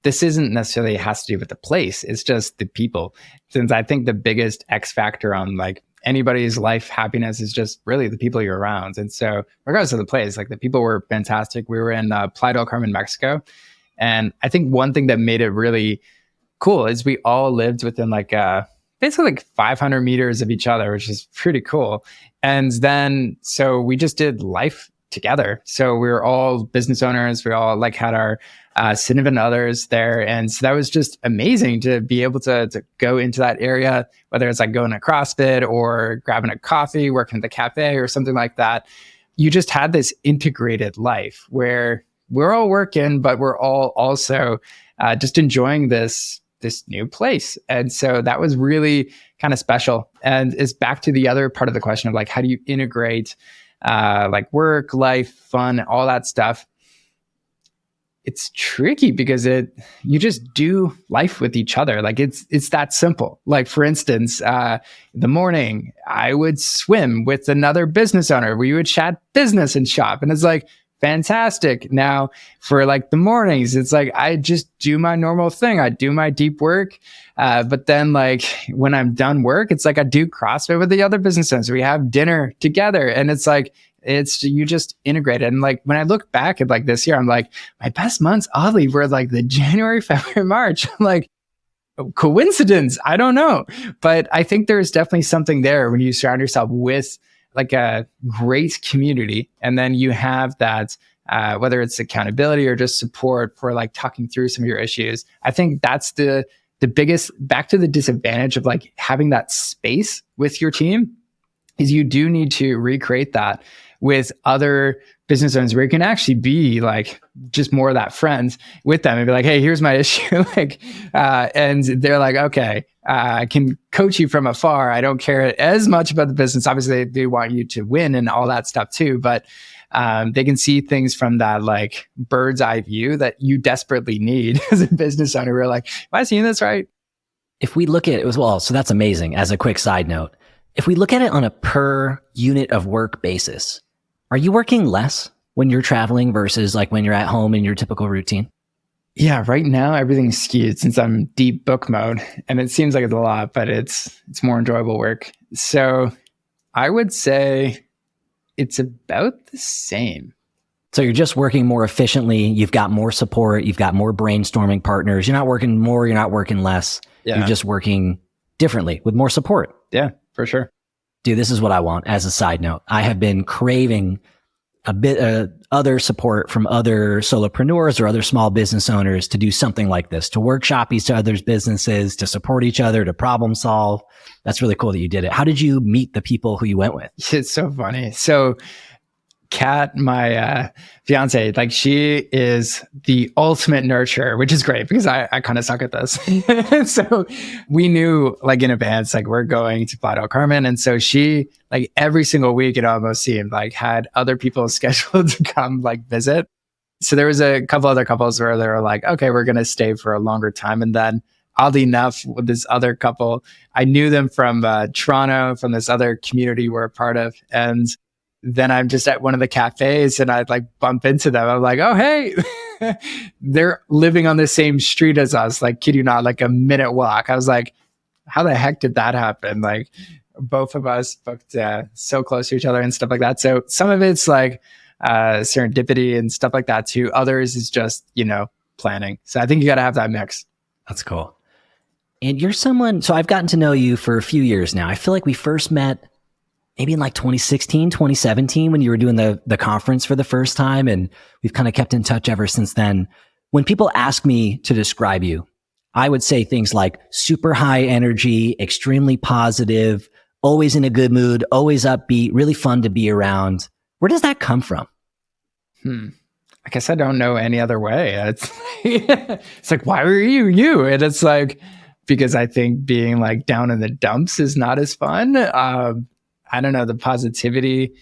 this isn't necessarily has to do with the place. It's just the people. Since I think the biggest X factor on like anybody's life happiness is just really the people you're around. And so regardless of the place, like the people were fantastic. We were in Playa del Carmen, Mexico. And I think one thing that made it really cool is we all lived within like basically like 500 meters of each other, which is pretty cool. And then, so we just did life together. So we were all business owners. We all like had our significant others there. And so that was just amazing to be able to go into that area, whether it's like going to CrossFit or grabbing a coffee, working at the cafe or something like that. You just had this integrated life where we're all working, but we're all also just enjoying this new place. And so that was really kind of special. And it's back to the other part of the question of like, how do you integrate like work, life, fun, all that stuff? It's tricky because you just do life with each other. Like it's that simple. Like for instance, in the morning, I would swim with another business owner. We would chat business and shop. And it's like, fantastic. Now for like the mornings, it's like, I just do my normal thing. I do my deep work. But then like when I'm done work, it's like I do CrossFit with the other business owners. We have dinner together and it's like, you just integrate it. And like, when I look back at like this year, I'm like, my best months oddly were like the January, February, March. I'm like, coincidence? I don't know. But I think there's definitely something there when you surround yourself with like a great community. And then you have that, whether it's accountability or just support for like talking through some of your issues. I think that's the biggest, back to the disadvantage of like having that space with your team, is you do need to recreate that with other business owners where you can actually be like just more of that friend with them and be like, hey, here's my issue. Like, and they're like, okay, I can coach you from afar. I don't care as much about the business. Obviously they want you to win and all that stuff too, but they can see things from that like bird's eye view that you desperately need as a business owner. We're like, am I seeing this right? If we look at it as well, so that's amazing. As a quick side note, if we look at it on a per unit of work basis, are you working less when you're traveling versus like when you're at home in your typical routine? Yeah, right now everything's skewed since I'm deep book mode, and it seems like it's a lot, but it's more enjoyable work. So I would say it's about the same. So you're just working more efficiently. You've got more support. You've got more brainstorming partners. You're not working more. You're not working less. Yeah. You're just working differently with more support. Yeah, for sure. Dude, this is what I want as a side note. I have been craving a bit other support from other solopreneurs or other small business owners to do something like this, to workshop each other's businesses, to support each other, to problem solve. That's really cool that you did it. How did you meet the people who you went with? It's so funny. So Kat, my fiance, like she is the ultimate nurturer, which is great because I kind of suck at this. So we knew like in advance, like we're going to Playa del Carmen. And so she, like every single week, it almost seemed like had other people scheduled to come like visit. So there was a couple other couples where they were like, okay, we're going to stay for a longer time. And then oddly enough, with this other couple, I knew them from Toronto, from this other community we're a part of. And then I'm just at one of the cafes and I'd like bump into them. I'm like, oh, hey, they're living on the same street as us. Like, kid you not, like a minute walk. I was like, how the heck did that happen? Like both of us booked so close to each other and stuff like that. So some of it's like serendipity and stuff like that too. Others is just, planning. So I think you got to have that mix. That's cool. And you're someone, so I've gotten to know you for a few years now. I feel like we first met maybe in like 2016, 2017, when you were doing the conference for the first time. And we've kind of kept in touch ever since then. When people ask me to describe you, I would say things like super high energy, extremely positive, always in a good mood, always upbeat, really fun to be around. Where does that come from? I guess I don't know any other way. It's like, why were you? And it's like, because I think being like down in the dumps is not as fun. I don't know, the positivity,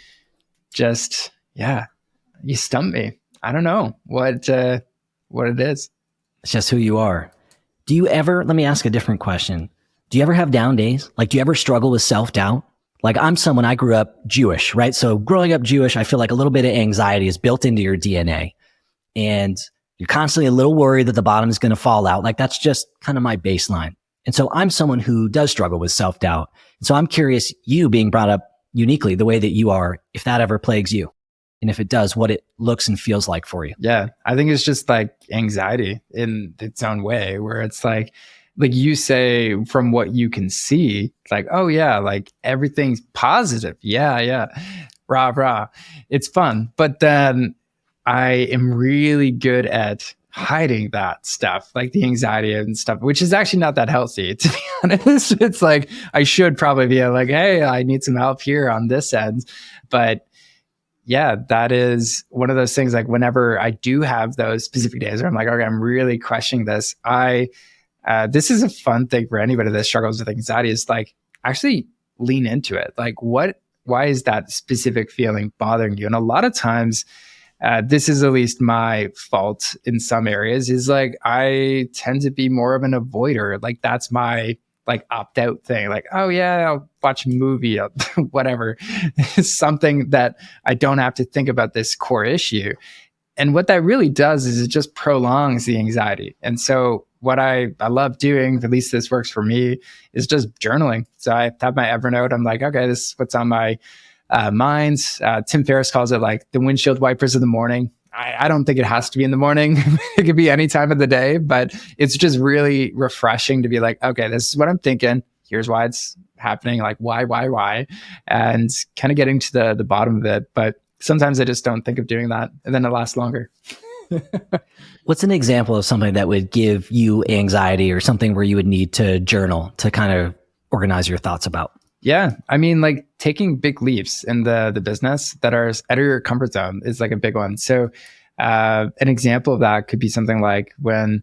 just, you stump me. I don't know what it is. It's just who you are. Do you ever, let me ask a different question. Do you ever have down days? Like, do you ever struggle with self-doubt? Like, I'm someone, I grew up Jewish, right? So growing up Jewish, I feel like a little bit of anxiety is built into your DNA. And you're constantly a little worried that the bottom is going to fall out. Like, that's just kind of my baseline. And so I'm someone who does struggle with self-doubt. And so I'm curious, you being brought up uniquely the way that you are, if that ever plagues you. And if it does, what it looks and feels like for you. Yeah, I think it's just like anxiety in its own way, where it's like you say from what you can see, like, oh yeah, like everything's positive. Yeah. Rah. It's fun. But then I am really good at hiding that stuff, like the anxiety and stuff, which is actually not that healthy, to be honest. It's like, I should probably be like, hey, I need some help here on this end. But yeah, that is one of those things, like whenever I do have those specific days where I'm like, okay, I'm really questioning this. This is a fun thing for anybody that struggles with anxiety, is like actually lean into it. Like why is that specific feeling bothering you? And a lot of times, this is at least my fault in some areas, is like I tend to be more of an avoider. Like that's my like opt out thing. Like, oh yeah, I'll watch a movie, whatever. Something that I don't have to think about this core issue. And what that really does is it just prolongs the anxiety. And so what I love doing, at least this works for me, is just journaling. So I have my Evernote. I'm like, okay, this is what's on my minds. Tim Ferriss calls it like the windshield wipers of the morning. I don't think it has to be in the morning. It could be any time of the day, but it's just really refreshing to be like, okay, this is what I'm thinking. Here's why it's happening. Like why, and kind of getting to the bottom of it. But sometimes I just don't think of doing that, and then it lasts longer. What's an example of something that would give you anxiety, or something where you would need to journal to kind of organize your thoughts about? Yeah. I mean, like taking big leaps in the business that are out of your comfort zone is like a big one. So an example of that could be something like when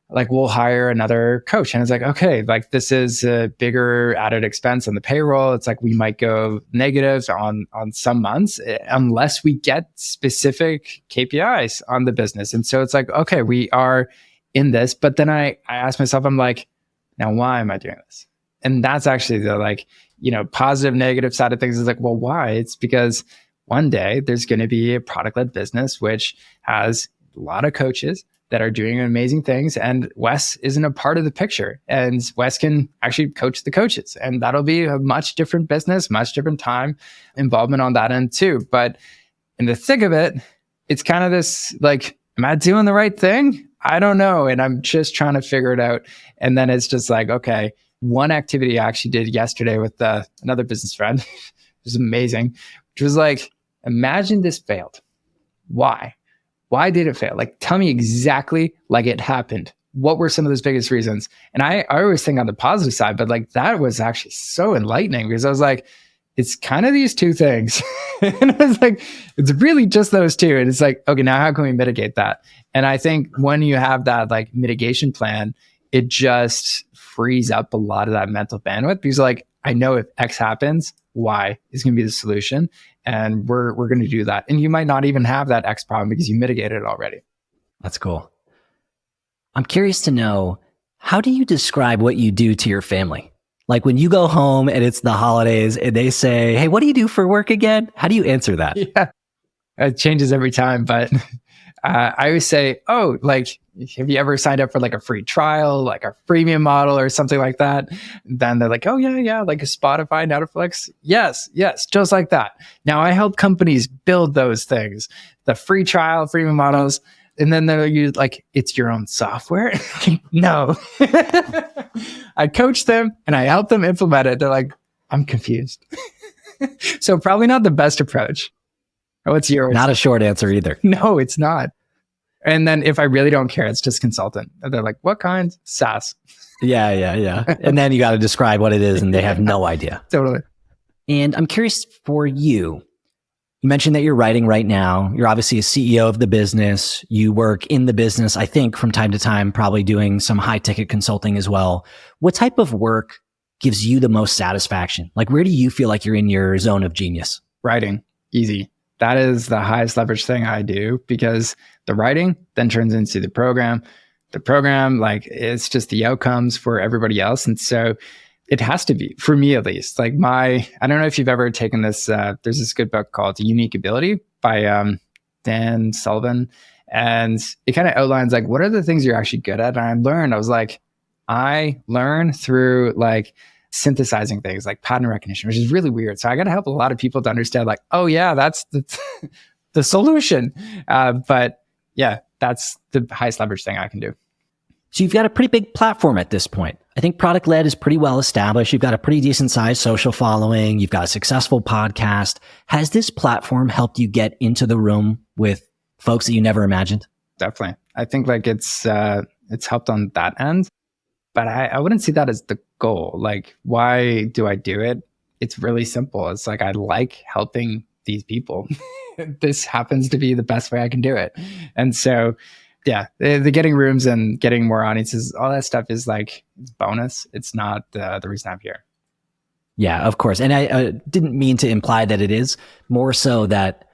like we'll hire another coach and it's like, okay, like this is a bigger added expense on the payroll. It's like we might go negative on some months unless we get specific KPIs on the business. And so it's like, okay, we are in this, but then I ask myself, I'm like, now why am I doing this? And that's actually the like, positive, negative side of things is like, well, why? It's because one day there's going to be a product-led business, which has a lot of coaches that are doing amazing things. And Wes isn't a part of the picture. And Wes can actually coach the coaches. And that'll be a much different business, much different time involvement on that end too. But in the thick of it, it's kind of this like, am I doing the right thing? I don't know. And I'm just trying to figure it out. And then it's just like, okay, one activity I actually did yesterday with another business friend, which was amazing, which was like, imagine this failed. Why? Why did it fail? Like, tell me exactly like it happened. What were some of those biggest reasons? And I always think on the positive side, but like that was actually so enlightening because I was like, it's kind of these two things. And I was like, it's really just those two. And it's like, okay, now how can we mitigate that? And I think when you have that like mitigation plan, it just frees up a lot of that mental bandwidth because like, I know if X happens, Y is going to be the solution. And we're going to do that. And you might not even have that X problem because you mitigated it already. That's cool. I'm curious to know, how do you describe what you do to your family? Like when you go home and it's the holidays and they say, hey, what do you do for work again? How do you answer that? Yeah, it changes every time. But I always say, oh, like, have you ever signed up for like a free trial, like a freemium model or something like that? Then they're like, oh, yeah, like a Spotify, Netflix. Yes, just like that. Now, I help companies build those things, the free trial, freemium models. And then they'll use like, it's your own software. No. I coach them and I help them implement it. They're like, I'm confused. So probably not the best approach. What's yours? Not a short answer either. No, it's not. And then if I really don't care, it's just consultant. And they're like, what kind? SaaS. Yeah. And then you got to describe what it is and they have no idea. Totally. And I'm curious for you. You mentioned that you're writing right now. You're obviously a CEO of the business. You work in the business, I think, from time to time, probably doing some high ticket consulting as well. What type of work gives you the most satisfaction? Like, where do you feel like you're in your zone of genius? Writing. Easy. That is the highest leverage thing I do because the writing then turns into the program. The program, like, it's just the outcomes for everybody else. And so it has to be, for me at least. Like I don't know if you've ever taken this, there's this good book called Unique Ability by Dan Sullivan. And it kind of outlines like, what are the things you're actually good at? And I learn through like synthesizing things like pattern recognition, which is really weird. So I got to help a lot of people to understand like, oh yeah, that's the solution. But yeah, that's the highest leverage thing I can do. So you've got a pretty big platform at this point. I think ProductLed is pretty well established. You've got a pretty decent sized social following. You've got a successful podcast. Has this platform helped you get into the room with folks that you never imagined? Definitely. I think like it's helped on that end, but I wouldn't see that as the goal. Like, why do I do it? It's really simple. It's like, I like helping these people. This happens to be the best way I can do it. And so yeah, the getting rooms and getting more audiences, all that stuff is like, it's bonus. It's not the reason I'm here. Yeah, of course. And I didn't mean to imply that it is, more so that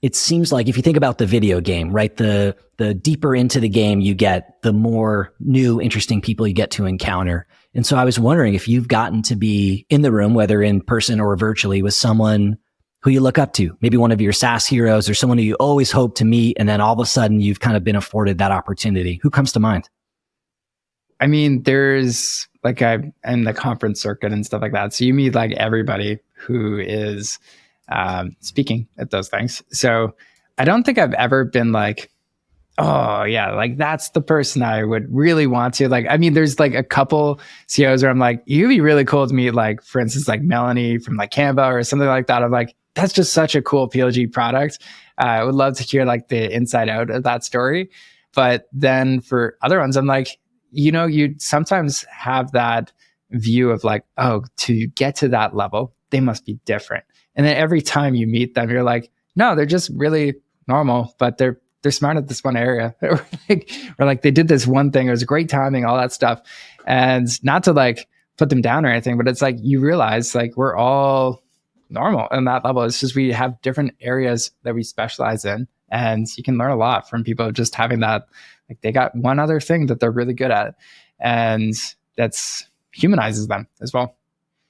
it seems like if you think about the video game, right? The deeper into the game you get, the more new, interesting people you get to encounter. And so I was wondering if you've gotten to be in the room, whether in person or virtually, with someone who you look up to, maybe one of your SaaS heroes or someone who you always hope to meet. And then all of a sudden you've kind of been afforded that opportunity. Who comes to mind? I mean, there's like I'm in the conference circuit and stuff like that. So you meet like everybody who is speaking at those things. So I don't think I've ever been like, oh yeah, like that's the person I would really want to. Like, I mean, there's like a couple CEOs where I'm like, you'd be really cool to meet, like, for instance, like Melanie from like Canva or something like that. I'm like, that's just such a cool PLG product. I would love to hear like the inside out of that story. But then for other ones, I'm like, you sometimes have that view of like, oh, to get to that level, they must be different. And then every time you meet them, you're like, no, they're just really normal, but they're smart at this one area. or like they did this one thing. It was great timing, all that stuff. And not to like put them down or anything, but it's like, you realize like we're all normal on that level. It's just, we have different areas that we specialize in, and you can learn a lot from people just having that, like they got one other thing that they're really good at, and that's humanizes them as well.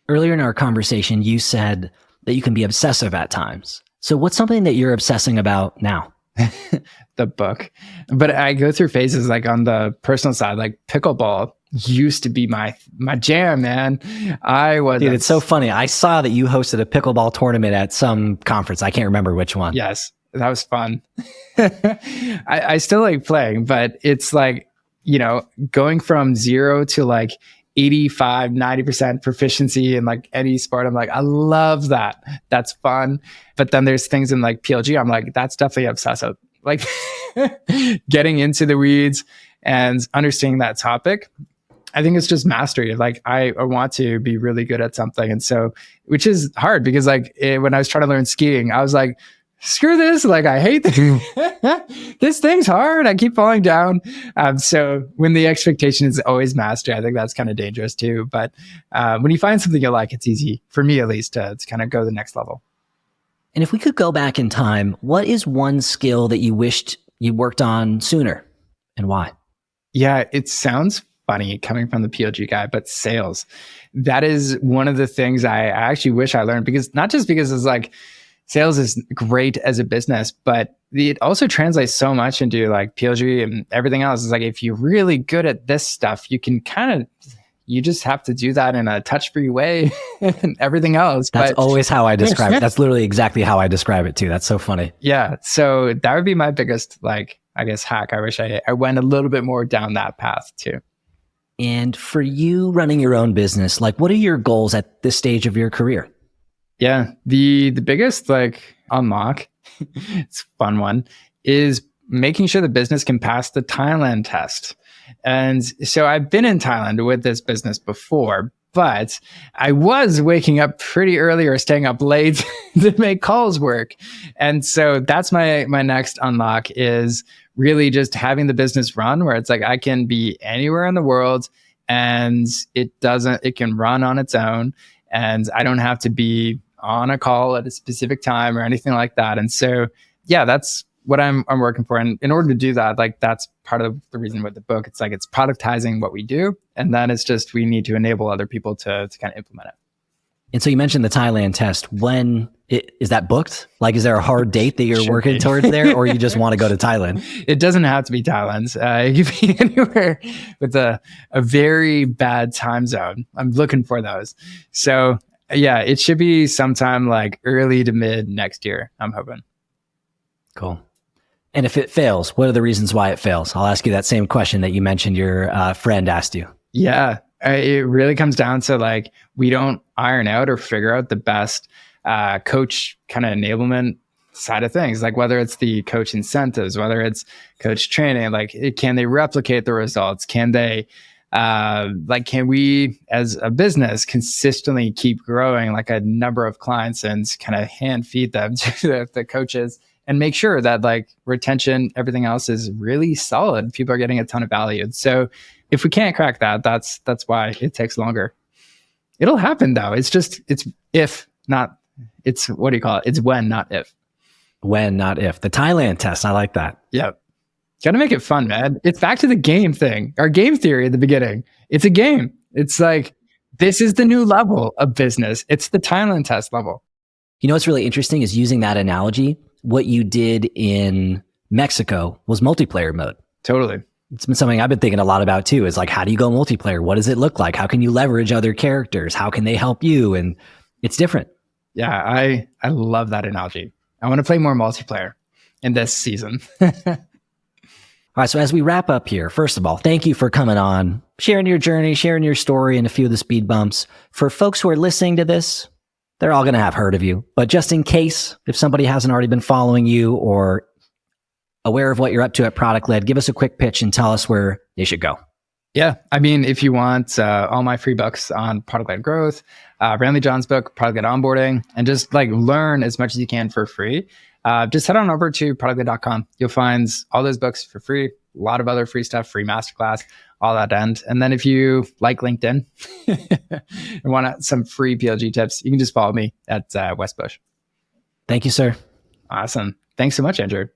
Earlier in our conversation, you said that you can be obsessive at times. So what's something that you're obsessing about now? The book. But I go through phases, like on the personal side, like pickleball used to be my jam, man. Dude, it's so funny. I saw that you hosted a pickleball tournament at some conference. I can't remember which one. Yes, that was fun. I still like playing, but it's like, going from 0 to like 85, 90% proficiency in like any sport. I'm like, I love that. That's fun. But then there's things in like PLG. I'm like, that's definitely obsessive. Like getting into the weeds and understanding that topic. I think it's just mastery. Like I want to be really good at something. And so, which is hard because like when I was trying to learn skiing, I was like, screw this. Like I hate this. This thing's hard. I keep falling down. So when the expectation is always mastery, I think that's kind of dangerous too. But when you find something you like, it's easy for me at least to kind of go to the next level. And if we could go back in time, what is one skill that you wished you worked on sooner and why? Yeah, it sounds funny coming from the PLG guy, but sales. That is one of the things I actually wish I learned, because not just because it's like sales is great as a business, but it also translates so much into like PLG and everything else. It's like, if you're really good at this stuff, you can you just have to do that in a touch-free way and everything else. That's always how I describe it. That's literally exactly how I describe it too. That's so funny. Yeah. So that would be my biggest, like, I guess, hack. I wish I went a little bit more down that path too. And for you running your own business, like what are your goals at this stage of your career? Yeah. The biggest like unlock, it's a fun one, is making sure the business can pass the Thailand test. And so I've been in Thailand with this business before, but I was waking up pretty early or staying up late to make calls work. And so that's my next unlock, is really just having the business run where it's like I can be anywhere in the world and it can run on its own, and I don't have to be on a call at a specific time or anything like that. And so, yeah, that's what I'm working for. And in order to do that, like that's part of the reason with the book. It's like it's productizing what we do. And then it's just we need to enable other people to kind of implement it. And so you mentioned the Thailand test. When is that booked? Like, is there a hard date that you're working towards there, or you just want to go to Thailand? It doesn't have to be Thailand. It could be anywhere with a very bad time zone. I'm looking for those. So yeah, it should be sometime like early to mid next year, I'm hoping. Cool. And if it fails, what are the reasons why it fails? I'll ask you that same question that you mentioned your friend asked you. Yeah, it really comes down to like, we don't iron out or figure out the best coach kind of enablement side of things. Like whether it's the coach incentives, whether it's coach training, like can they replicate the results? Can they, can we as a business consistently keep growing like a number of clients and kind of hand feed them to the coaches? And make sure that like retention, everything else is really solid. People are getting a ton of value. And so if we can't crack that, that's why it takes longer. It'll happen though. It's if, not, it's, what do you call it? It's when, not if. When, not if. The Thailand test. I like that. Yeah. Got to make it fun, man. It's back to the game thing. Our game theory at the beginning. It's a game. It's like, this is the new level of business. It's the Thailand test level. You know what's really interesting is using that analogy. What you did in Mexico was multiplayer mode. Totally. It's been something I've been thinking a lot about too, is like, how do you go multiplayer? What does it look like? How can you leverage other characters? How can they help you? And it's different. Yeah, I love that analogy. I want to play more multiplayer in this season. All right. So as we wrap up here, first of all, thank you for coming on, sharing your journey, sharing your story, and a few of the speed bumps. For folks who are listening to this, they're all going to have heard of you. But just in case, if somebody hasn't already been following you or aware of what you're up to at ProductLed, give us a quick pitch and tell us where they should go. Yeah. I mean, if you want all my free books on product-led growth, Randy John's book, product-led onboarding, and just like learn as much as you can for free, just head on over to productled.com. You'll find all those books for free, a lot of other free stuff, free masterclass, all that end. And then if you like LinkedIn and want some free PLG tips, you can just follow me at Wes Bush. Thank you, sir. Awesome. Thanks so much, Andrew.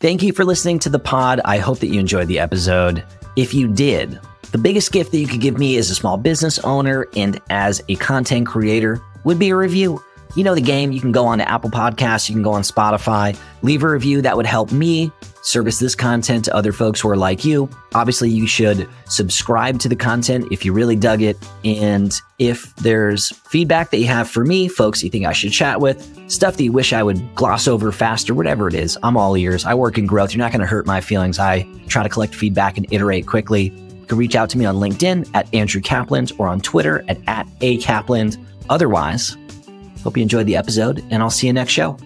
Thank you for listening to the pod. I hope that you enjoyed the episode. If you did, the biggest gift that you could give me as a small business owner and as a content creator would be a review. You know the game. You can go on to Apple Podcasts. You can go on Spotify. Leave a review. That would help me service this content to other folks who are like you. Obviously, you should subscribe to the content if you really dug it. And if there's feedback that you have for me, folks you think I should chat with, stuff that you wish I would gloss over faster, whatever it is, I'm all ears. I work in growth. You're not going to hurt my feelings. I try to collect feedback and iterate quickly. You can reach out to me on LinkedIn at Andrew Kaplan or on Twitter at @akaplan. Otherwise, hope you enjoyed the episode, and I'll see you next show.